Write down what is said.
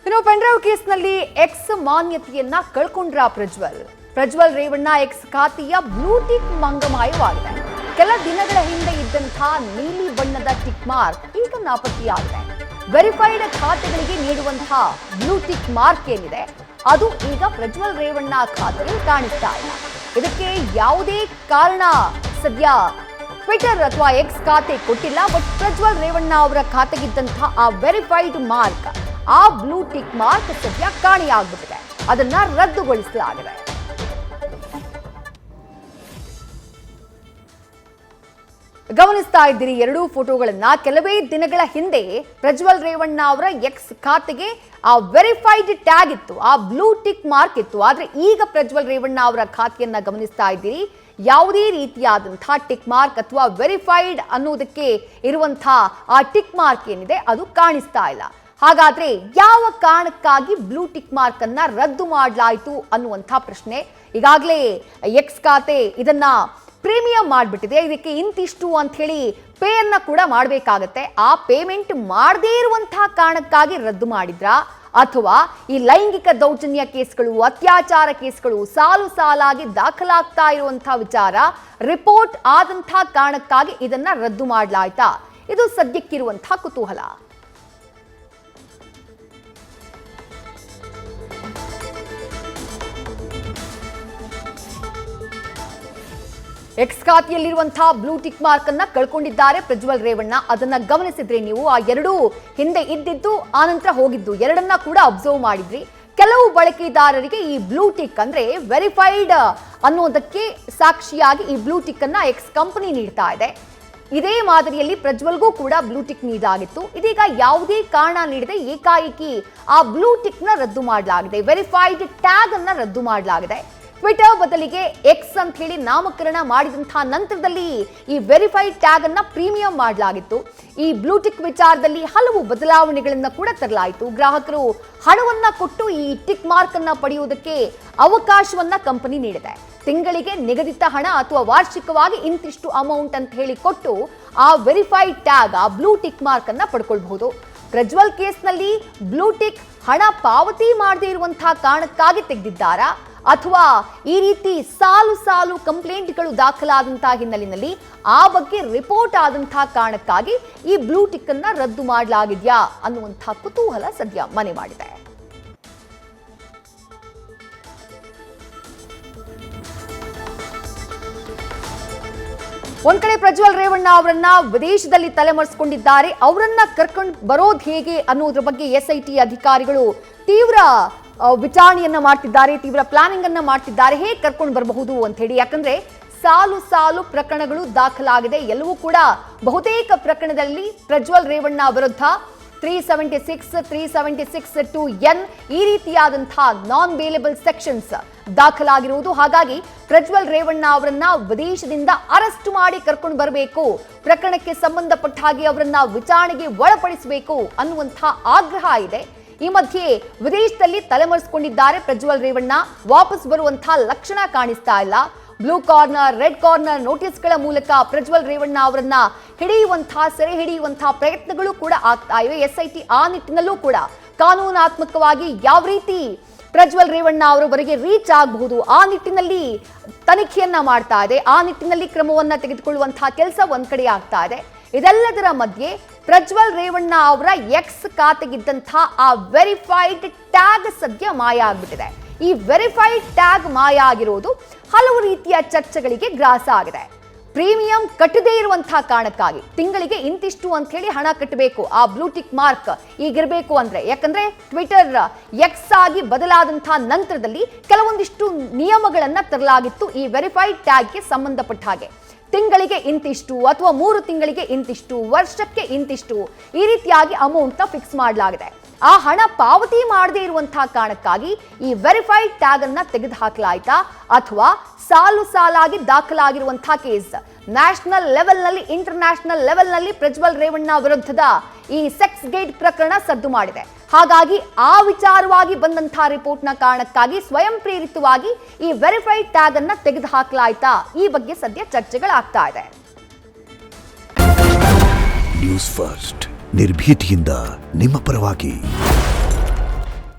ಇನ್ನು ಪೆಂಡ್ರೈವ್ ಕೇಸ್ನಲ್ಲಿ ಎಕ್ಸ್ ಮಾನ್ಯತೆಯನ್ನ ಕಳ್ಕೊಂಡ್ರ ಪ್ರಜ್ವಲ್ ರೇವಣ್ಣ ಎಕ್ಸ್ ಖಾತೆಯ ಬ್ಲೂಟಿಕ್ ಮಂಗಮಾಯವಾಗಿದೆ. ಕೆಲ ದಿನಗಳ ಹಿಂದೆ ಇದ್ದಂತಹ ನೀಲಿ ಬಣ್ಣದ ಟಿಕ್ ಮಾರ್ಕ್ ಈಗ ನಾಪತ್ತೆಯಾಗಿದೆ. ವೆರಿಫೈಡ್ ಖಾತೆಗಳಿಗೆ ನೀಡುವಂತಹ ಬ್ಲೂಟಿಕ್ ಮಾರ್ಕ್ ಏನಿದೆ ಅದು ಈಗ ಪ್ರಜ್ವಲ್ ರೇವಣ್ಣ ಖಾತೆಯಲ್ಲಿ ಕಾಣಿಸ್ತಾ ಇಲ್ಲ. ಇದಕ್ಕೆ ಯಾವುದೇ ಕಾರಣ ಸದ್ಯ ಟ್ವಿಟರ್ ಅಥವಾ ಎಕ್ಸ್ ಖಾತೆ ಕೊಟ್ಟಿಲ್ಲ. ಬಟ್ ಪ್ರಜ್ವಲ್ ರೇವಣ್ಣ ಅವರ ಖಾತೆಗಿದ್ದಂತಹ ಆ ವೆರಿಫೈಡ್ ಮಾರ್ಕ್, ಆ ಬ್ಲೂ ಟಿಕ್ ಮಾರ್ಕ್ ಸದ್ಯ ಕಾಣೆಯಾಗ್ಬಿಟ್ಟಿದೆ. ಅದನ್ನ ರದ್ದುಗೊಳಿಸಲಾಗಿದೆ. ಗಮನಿಸ್ತಾ ಇದ್ದೀರಿ ಎರಡೂ ಫೋಟೋಗಳನ್ನ. ಕೆಲವೇ ದಿನಗಳ ಹಿಂದೆ ಪ್ರಜ್ವಲ್ ರೇವಣ್ಣ ಅವರ ಎಕ್ಸ್ ಖಾತೆಗೆ ಆ ವೆರಿಫೈಡ್ ಟ್ಯಾಗ್ ಇತ್ತು, ಆ ಬ್ಲೂ ಟಿಕ್ ಮಾರ್ಕ್ ಇತ್ತು. ಆದ್ರೆ ಈಗ ಪ್ರಜ್ವಲ್ ರೇವಣ್ಣ ಅವರ ಖಾತೆಯನ್ನ ಗಮನಿಸ್ತಾ ಇದ್ದೀರಿ, ಯಾವುದೇ ರೀತಿಯಾದಂತಹ ಟಿಕ್ ಮಾರ್ಕ್ ಅಥವಾ ವೆರಿಫೈಡ್ ಅನ್ನೋದಕ್ಕೆ ಇರುವಂತಹ ಆ ಟಿಕ್ ಮಾರ್ಕ್ ಏನಿದೆ ಅದು ಕಾಣಿಸ್ತಾ ಇಲ್ಲ. ಹಾಗಾದ್ರೆ ಯಾವ ಕಾರಣಕ್ಕಾಗಿ ಬ್ಲೂ ಟಿಕ್ ಮಾರ್ಕ್ ಅನ್ನ ರದ್ದು ಮಾಡಲಾಯಿತು ಅನ್ನುವಂಥ ಪ್ರಶ್ನೆ. ಈಗಾಗಲೇ ಎಕ್ಸ್ ಖಾತೆ ಇದನ್ನ ಪ್ರೀಮಿಯಂ ಮಾಡಿಬಿಟ್ಟಿದೆ. ಇದಕ್ಕೆ ಇಂತಿಷ್ಟು ಅಂತ ಹೇಳಿ ಪೇ ಅನ್ನ ಕೂಡ ಮಾಡಬೇಕಾಗತ್ತೆ. ಆ ಪೇಮೆಂಟ್ ಮಾಡದೇ ಇರುವಂತಹ ಕಾರಣಕ್ಕಾಗಿ ರದ್ದು ಮಾಡಿದ್ರಾ, ಅಥವಾ ಈ ಲೈಂಗಿಕ ದೌರ್ಜನ್ಯ ಕೇಸ್ಗಳು, ಅತ್ಯಾಚಾರ ಕೇಸ್ಗಳು ಸಾಲು ಸಾಲಾಗಿ ದಾಖಲಾಗ್ತಾ ಇರುವಂತಹ ವಿಚಾರ ರಿಪೋರ್ಟ್ ಆದಂತಹ ಕಾರಣಕ್ಕಾಗಿ ಇದನ್ನ ರದ್ದು ಮಾಡಲಾಯ್ತಾ? ಇದು ಸದ್ಯಕ್ಕಿರುವಂತಹ ಕುತೂಹಲ. ಎಕ್ಸ್ ಖಾತೆಯಲ್ಲಿರುವಂತಹ ಬ್ಲೂ ಟಿಕ್ ಮಾರ್ಕ್ ಅನ್ನ ಕಳ್ಕೊಂಡಿದ್ದಾರೆ ಪ್ರಜ್ವಲ್ ರೇವಣ್ಣ. ಅದನ್ನ ಗಮನಿಸಿದ್ರೆ ನೀವು, ಆ ಎರಡೂ ಹಿಂದೆ ಇದ್ದಿದ್ದು ಆನಂತರ ಹೋಗಿದ್ದು ಎರಡನ್ನ ಕೂಡ ಅಬ್ಸರ್ವ್ ಮಾಡಿದ್ರಿ. ಕೆಲವು ಬಳಕೆದಾರರಿಗೆ ಈ ಬ್ಲೂ ಟಿಕ್ ಅಂದ್ರೆ ವೆರಿಫೈಡ್ ಅನ್ನೋದಕ್ಕೆ ಸಾಕ್ಷಿಯಾಗಿ ಈ ಬ್ಲೂ ಟಿಕ್ ಅನ್ನ ಎಕ್ಸ್ ಕಂಪನಿ ನೀಡ್ತಾ ಇದೆ. ಇದೇ ಮಾದರಿಯಲ್ಲಿ ಪ್ರಜ್ವಲ್ಗೂ ಕೂಡ ಬ್ಲೂ ಟಿಕ್ ನೀಡಲಾಗಿತ್ತು. ಇದೀಗ ಯಾವುದೇ ಕಾರಣ ನೀಡದೆ ಏಕಾಏಕಿ ಆ ಬ್ಲೂ ಟಿಕ್ ನ ರದ್ದು ಮಾಡಲಾಗಿದೆ. ವೆರಿಫೈಡ್ ಟ್ಯಾಗ್ ಅನ್ನ ರದ್ದು ಮಾಡಲಾಗಿದೆ. ಟ್ವಿಟರ್ ಬದಲಿಗೆ ಎಕ್ಸ್ ಅಂತ ಹೇಳಿ ನಾಮಕರಣ ಮಾಡಿದಂತಹ ನಂತರದಲ್ಲಿ ಈ ವೆರಿಫೈಡ್ ಟ್ಯಾಗ್ ಅನ್ನ ಪ್ರೀಮಿಯಂ ಮಾಡಲಾಗಿತ್ತು. ಈ ಬ್ಲೂಟಿಕ್ ವಿಚಾರದಲ್ಲಿ ಹಲವು ಬದಲಾವಣೆಗಳನ್ನ ಕೂಡ ತರಲಾಯಿತು. ಗ್ರಾಹಕರು ಹಣವನ್ನ ಕೊಟ್ಟು ಈ ಟಿಕ್ ಮಾರ್ಕ್ ಅನ್ನ ಪಡೆಯುವುದಕ್ಕೆ ಅವಕಾಶವನ್ನ ಕಂಪನಿ ನೀಡಿದೆ. ತಿಂಗಳಿಗೆ ನಿಗದಿತ ಹಣ ಅಥವಾ ವಾರ್ಷಿಕವಾಗಿ ಇಂತಿಷ್ಟು ಅಮೌಂಟ್ ಅಂತ ಹೇಳಿ ಕೊಟ್ಟು ಆ ವೆರಿಫೈಡ್ ಟ್ಯಾಗ್, ಆ ಬ್ಲೂ ಟಿಕ್ ಮಾರ್ಕ್ ಅನ್ನ ಪಡ್ಕೊಳ್ಬಹುದು. ಪ್ರಜ್ವಲ್ ಕೇಸ್ನಲ್ಲಿ ಬ್ಲೂಟಿಕ್ ಹಣ ಪಾವತಿ ಮಾಡದೇ ಇರುವಂತಹ ಕಾರಣಕ್ಕಾಗಿ ತೆಗೆದಿದ್ದಾರಾ, ಅಥವಾ ಈ ರೀತಿ ಸಾಲು ಸಾಲು ಕಂಪ್ಲೇಂಟ್ಗಳು ದಾಖಲಾದಂತಹ ಹಿನ್ನೆಲೆಯಲ್ಲಿ ಆ ಬಗ್ಗೆ ರಿಪೋರ್ಟ್ ಆದಂತಹ ಕಾರಣಕ್ಕಾಗಿ ಈ ಬ್ಲೂ ಟಿಕ್ ಅನ್ನ ರದ್ದು ಮಾಡಲಾಗಿದೆಯಾ ಅನ್ನುವಂತಹ ಕುತೂಹಲ ಸದ್ಯ ಮನೆ ಮಾಡಿದೆ. ಒಂದ್ ಕಡೆ ಪ್ರಜ್ವಲ್ ರೇವಣ್ಣ ಅವರನ್ನ ವಿದೇಶದಲ್ಲಿ ತಲೆಮರೆಸಿಕೊಂಡಿದ್ದಾರೆ. ಅವರನ್ನ ಕರ್ಕೊಂಡು ಬರೋದು ಹೇಗೆ ಅನ್ನೋದ್ರ ಬಗ್ಗೆ SIT ಅಧಿಕಾರಿಗಳು ತೀವ್ರ ವಿಚಾರಣೆಯನ್ನ ಮಾಡ್ತಿದ್ದಾರೆ, ತೀವ್ರ ಪ್ಲಾನಿಂಗ್ ಅನ್ನ ಮಾಡ್ತಿದ್ದಾರೆ. ಹೇಗೆ ಕರ್ಕೊಂಡು ಬರಬಹುದು ಅಂತ ಹೇಳಿ. ಯಾಕಂದ್ರೆ ಸಾಲು ಸಾಲು ಪ್ರಕರಣಗಳು ದಾಖಲಾಗಿದೆ. ಎಲ್ಲವೂ ಕೂಡ ಬಹುತೇಕ ಪ್ರಕರಣದಲ್ಲಿ ಪ್ರಜ್ವಲ್ ರೇವಣ್ಣ ವಿರುದ್ಧ 376, 376(2)(n ಈ ರೀತಿಯಾದಂತಹ ನಾನ್ ಬೇಲೆಬಲ್ ಸೆಕ್ಷನ್ಸ್ ದಾಖಲಾಗಿರುವುದು. ಹಾಗಾಗಿ ಪ್ರಜ್ವಲ್ ರೇವಣ್ಣ ಅವರನ್ನ ವಿದೇಶದಿಂದ ಅರೆಸ್ಟ್ ಮಾಡಿ ಕರ್ಕೊಂಡು ಬರಬೇಕು, ಪ್ರಕರಣಕ್ಕೆ ಸಂಬಂಧಪಟ್ಟ ಹಾಗೆ ಅವರನ್ನ ವಿಚಾರಣೆಗೆ ಒಳಪಡಿಸಬೇಕು ಅನ್ನುವಂತಹ ಆಗ್ರಹ ಇದೆ. ಈ ಮಧ್ಯೆ ವಿದೇಶದಲ್ಲಿ ತಲೆಮರೆಸಿಕೊಂಡಿದ್ದಾರೆ ಪ್ರಜ್ವಲ್ ರೇವಣ್ಣ. ವಾಪಸ್ ಬರುವಂತಹ ಲಕ್ಷಣ ಕಾಣಿಸ್ತಾ ಇಲ್ಲ. ಬ್ಲೂ ಕಾರ್ನರ್, ರೆಡ್ ಕಾರ್ನರ್ ನೋಟಿಸ್ಗಳ ಮೂಲಕ ಪ್ರಜ್ವಲ್ ರೇವಣ್ಣ ಅವರನ್ನ ಹಿಡಿಯುವಂತಹ, ಸೆರೆ ಹಿಡಿಯುವಂತಹ ಪ್ರಯತ್ನಗಳು ಕೂಡ ಆಗ್ತಾ ಇವೆ. SIT ಆ ನಿಟ್ಟಿನಲ್ಲೂ ಕೂಡ ಕಾನೂನಾತ್ಮಕವಾಗಿ ಯಾವ ರೀತಿ ಪ್ರಜ್ವಲ್ ರೇವಣ್ಣ ಅವರವರೆಗೆ ರೀಚ್ ಆಗಬಹುದು ಆ ನಿಟ್ಟಿನಲ್ಲಿ ತನಿಖೆಯನ್ನ ಮಾಡ್ತಾ ಇದೆ. ಆ ನಿಟ್ಟಿನಲ್ಲಿ ಕ್ರಮವನ್ನ ತೆಗೆದುಕೊಳ್ಳುವಂತಹ ಕೆಲಸ ಒಂದ್ ಕಡೆ ಆಗ್ತಾ ಇದೆ. ಇದೆಲ್ಲದರ ಮಧ್ಯೆ ಪ್ರಜ್ವಲ್ ರೇವಣ್ಣ ಅವರ ಎಕ್ಸ್ ಖಾತೆಗಿದ್ದಂತಹ ಆ ವೆರಿಫೈಡ್ ಟ್ಯಾಗ್ ಸದ್ಯ ಮಾಯ ಆಗ್ಬಿಟ್ಟಿದೆ. ಈ ವೆರಿಫೈಡ್ ಟ್ಯಾಗ್ ಮಾಯ ಆಗಿರೋದು ಹಲವು ರೀತಿಯ ಚರ್ಚೆಗಳಿಗೆ ಗ್ರಾಸ ಆಗಿದೆ. ಪ್ರೀಮಿಯಂ ಕಟ್ಟದೇ ಇರುವಂತಹ ಕಾರಣಕ್ಕಾಗಿ ತಿಂಗಳಿಗೆ ಇಂತಿಷ್ಟು ಅಂತ ಹೇಳಿ ಹಣ ಕಟ್ಟಬೇಕು, ಆ ಬ್ಲೂಟಿಕ್ ಮಾರ್ಕ್ ಈಗಿರಬೇಕು ಅಂದ್ರೆ. ಯಾಕಂದ್ರೆ ಟ್ವಿಟರ್ ಎಕ್ಸ್ ಆಗಿ ಬದಲಾದಂತಹ ನಂತರದಲ್ಲಿ ಕೆಲವೊಂದಿಷ್ಟು ನಿಯಮಗಳನ್ನ ತರಲಾಗಿತ್ತು ಈ ವೆರಿಫೈಡ್ ಟ್ಯಾಗ್ಗೆ ಸಂಬಂಧಪಟ್ಟ ಹಾಗೆ. ತಿಂಗಳಿಗೆ ಇಂತಿಷ್ಟು ಅಥವಾ 3 ತಿಂಗಳಿಗೆ ಇಂತಿಷ್ಟು, ವರ್ಷಕ್ಕೆ ಇಂತಿಷ್ಟು, ಈ ರೀತಿಯಾಗಿ ಅಮೌಂಟ್ ನ ಫಿಕ್ಸ್ ಮಾಡಲಾಗಿದೆ. ಆ ಹಣ ಪಾವತಿ ಮಾಡದೇ ಇರುವಂತಹ ಕಾರಣಕ್ಕಾಗಿ ಈ ವೆರಿಫೈಡ್ ಟ್ಯಾಗ್ ಅನ್ನ ತೆಗೆದು ಹಾಕಲಾಯ್ತಾ, ಅಥವಾ ಸಾಲು ಸಾಲಾಗಿ ದಾಖಲಾಗಿರುವಂತಹ ಕೇಸ್ ನ್ಯಾಷನಲ್ ಲೆವೆಲ್ ನಲ್ಲಿ, ಇಂಟರ್ನ್ಯಾಷನಲ್ ಲೆವೆಲ್ ನಲ್ಲಿ ಪ್ರಜ್ವಲ್ ರೇವಣ್ಣ ವಿರುದ್ಧದ ಈ ಸೆಕ್ಸ್ ಗೇಟ್ ಪ್ರಕರಣ ಸದ್ದು ಮಾಡಿದೆ. ಹಾಗಾಗಿ ಆ ವಿಚಾರವಾಗಿ ಬಂದಂತಹ ರಿಪೋರ್ಟ್ ನ ಕಾರಣಕ್ಕಾಗಿ ಸ್ವಯಂ ಪ್ರೇರಿತವಾಗಿ ಈ ವೆರಿಫೈಡ್ ಟ್ಯಾಗ್ ಅನ್ನ ತೆಗೆದು ಹಾಕಲಾಯ್ತಾ, ಈ ಬಗ್ಗೆ ಸದ್ಯ ಚರ್ಚೆಗಳಾಗ್ತಾ ಇದೆ. ನ್ಯೂಸ್ ಫಸ್ಟ್ ನಿರ್ಭೀತಿಯಿಂದ ನಿಮ್ಮ ಪರವಾಗಿ.